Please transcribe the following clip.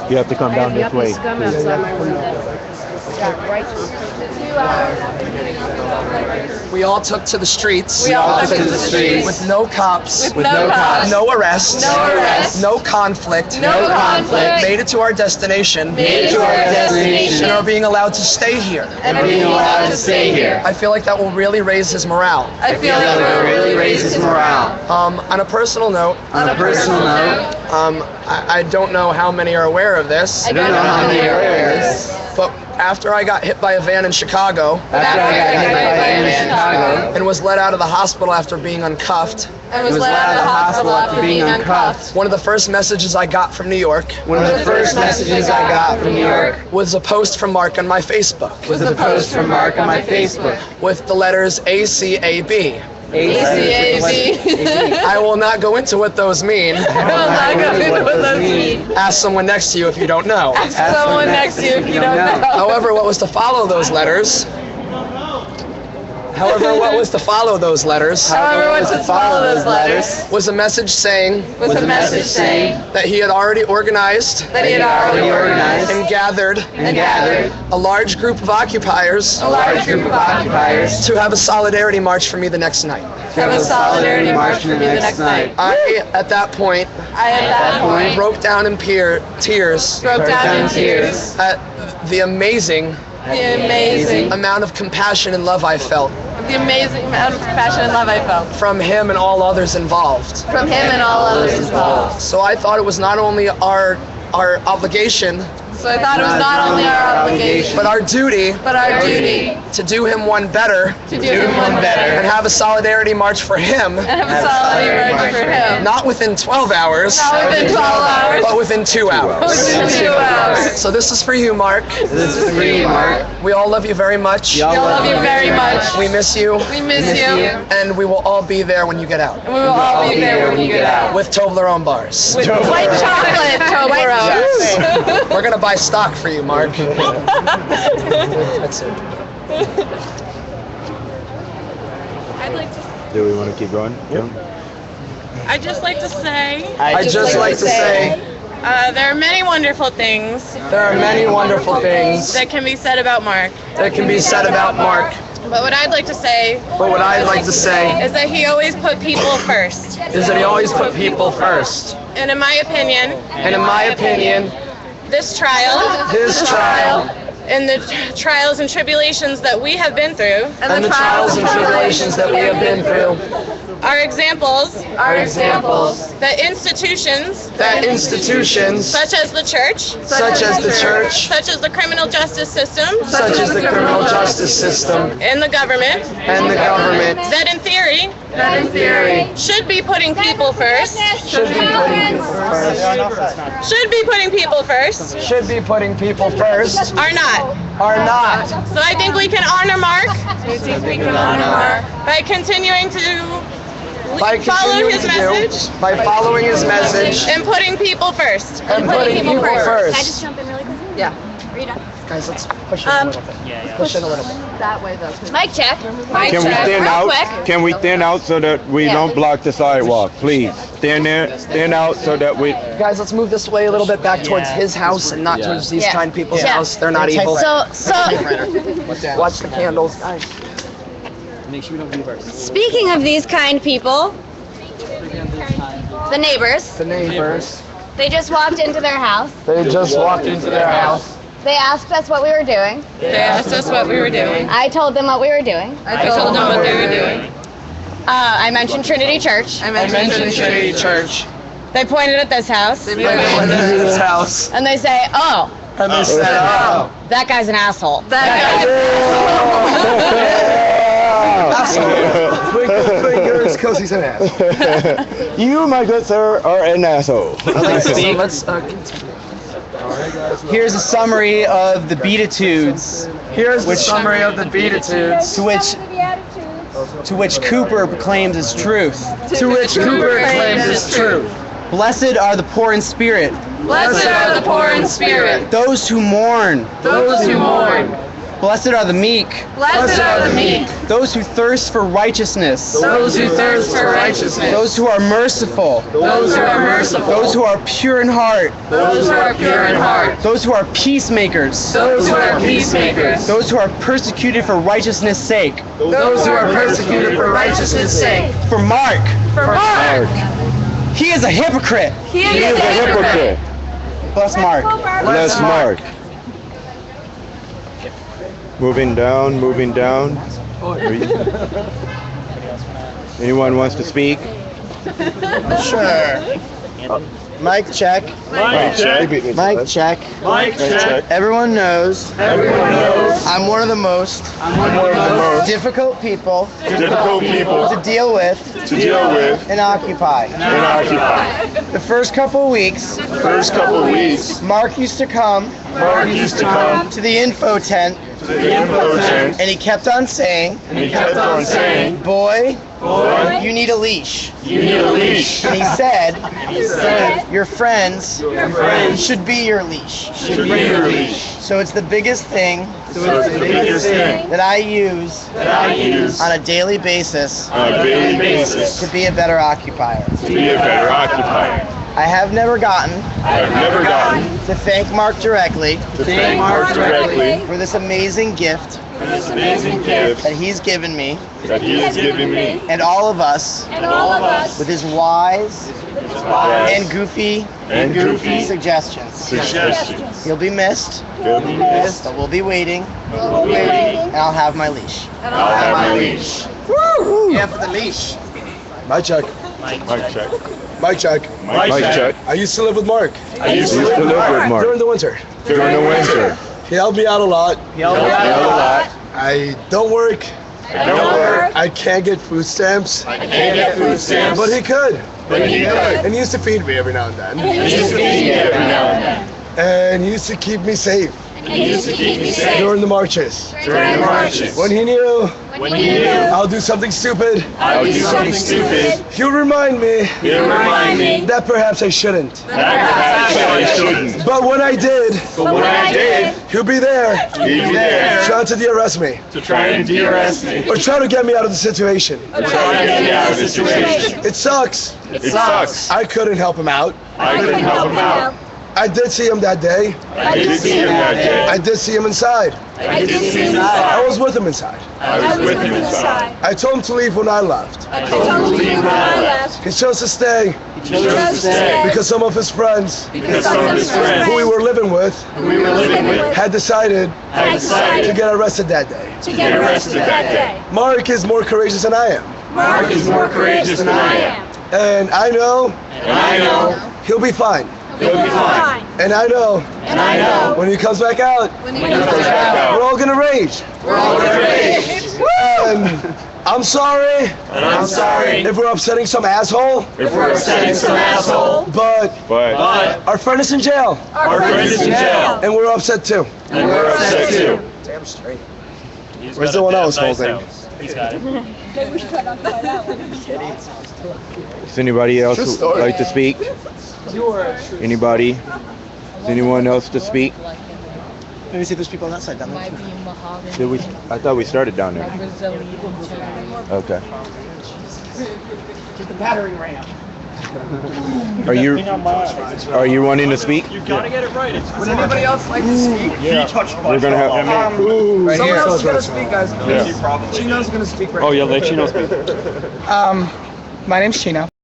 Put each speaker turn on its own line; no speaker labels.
You have to come down this way.
Scum outside my window.
We all took to the streets.
With
no cops. No arrests. No conflict. Made it to our destination. And are being allowed to stay here. I feel like that will really raise his morale. On a personal note. I don't know how many are aware of this. But after I got hit by a van in Chicago, and was let out of the hospital after being uncuffed, one of the first messages I got from New York was a post from Mark on my Facebook. With the letters ACAB. I will not go into what those mean. Ask someone next to you if you don't know. However, what was to follow those letters was a message saying that he had already organized and gathered a large group of occupiers to have a solidarity march for me the next night. I, at that point, broke down in tears at the amazing amount of compassion and love I felt. From him and all others involved. So I thought it was not only our obligation, but our duty to do him one better and have a solidarity march for him, not within 12 hours, but within 2 hours. So this is for you, Mark. We all love you very much. We miss you. And we will all be there when you get out. With Toblerone bars.
White chocolate Toblerone.
We're gonna buy stock for you, Mark. That's it.
Do we want to keep going?
I'd just like to say there are many wonderful things that can be said about Mark. But what I'd like to say is that he always put people first. And in my opinion, this trial and the trials and tribulations that we have been through are examples that institutions such as the church, such as the criminal justice system, and the government, that in theory should be putting people first, are not. So I think we can honor Mark by continuing to follow his message and putting people first.
Can I just jump in really quick?
Yeah.
Rita.
Guys, let's push it a little bit. Push it a little bit.
That way, though. Mic check.
Can we stand out? Can we stand out so that we don't block the sidewalk? Please stand out so that we.
Guys, let's move this way a little bit back towards his house and not towards these kind people's house. They're not evil.
So
Watch the candles, guys. Make sure we don't leave ours.
speaking of these kind people, the neighbors, they just walked into their house. They asked us what we were doing. I told them what we were doing. I mentioned Trinity Church. They pointed at this house. And they say, oh. That guy's an asshole.
You, my good sir, are an asshole.
Let's continue.
Here's a summary of the Beatitudes. To which Cooper claims is truth. Blessed are the poor in spirit. Those who mourn. Blessed are the meek.
Blessed are the meek.
Those who thirst for righteousness.
Those who thirst for righteousness.
Those who are merciful.
Those who are merciful.
Those who are pure in heart.
Those who are pure in heart.
Those who are peacemakers.
Those who are peacemakers.
Those who are persecuted for righteousness' sake.
Those who are persecuted for righteousness' sake.
For Mark.
For Mark.
He is a hypocrite.
He is a hypocrite.
Bless Mark.
Bless Mark. Moving down, moving down. Anyone wants to speak?
Sure. Mic check.
Mic check.
Mic check.
Mic check.
Everyone knows.
Everyone knows.
I'm one of the most difficult people to deal with and occupy. The first couple of weeks, Mark used to come to the info tent, and he kept on saying, boy, you need a leash. And he said, your friends should be your leash. So it's the biggest thing that I use on a daily basis to be a better occupier. I have never gotten to thank Mark directly for this amazing gift that he's given me and all of us with his wise and goofy suggestions. He'll be missed, but we'll be waiting, and I'll have my leash. Woo! Yeah, for the leash.
Mic check.
Mic check.
Mic check.
Mic check.
I used to live with Mark
During
during the winter. He helped me out a lot. I don't work. I can't get food stamps. But he could. And he used to feed me every now and then. And he used to keep me safe during the marches. When he knew I'll do something stupid, he'll remind me that perhaps I shouldn't. But when I did, he'll be there trying to de-arrest me. Or trying to get me out of the situation. It sucks. I couldn't help him out. I did see him that day. I did see him inside. I was with him inside. I told him to leave when I left. He chose to stay because some of his friends who we were living with had decided to get arrested that day. Mark is more courageous than I am. And I know he'll be fine. And I know when he comes back out, we're all gonna rage. And I'm sorry if we're upsetting some asshole. But our friend is in jail. And we're upset too. Damn straight. Where's the one I was holding?
He's got it.
Does anybody else like to speak? Anybody? Does anyone else to speak?
Let me see if there's people on that side down there.
Did we? I thought we started down there. Okay.
Get the battering ram.
Are you wanting to speak?
You gotta get it right.
Would anybody else like to speak?
Yeah. We're gonna have.
Right someone else is gonna speak, guys.
Yeah.
Chino's gonna speak right
Oh yeah, let Chino speak.
My name's Chino.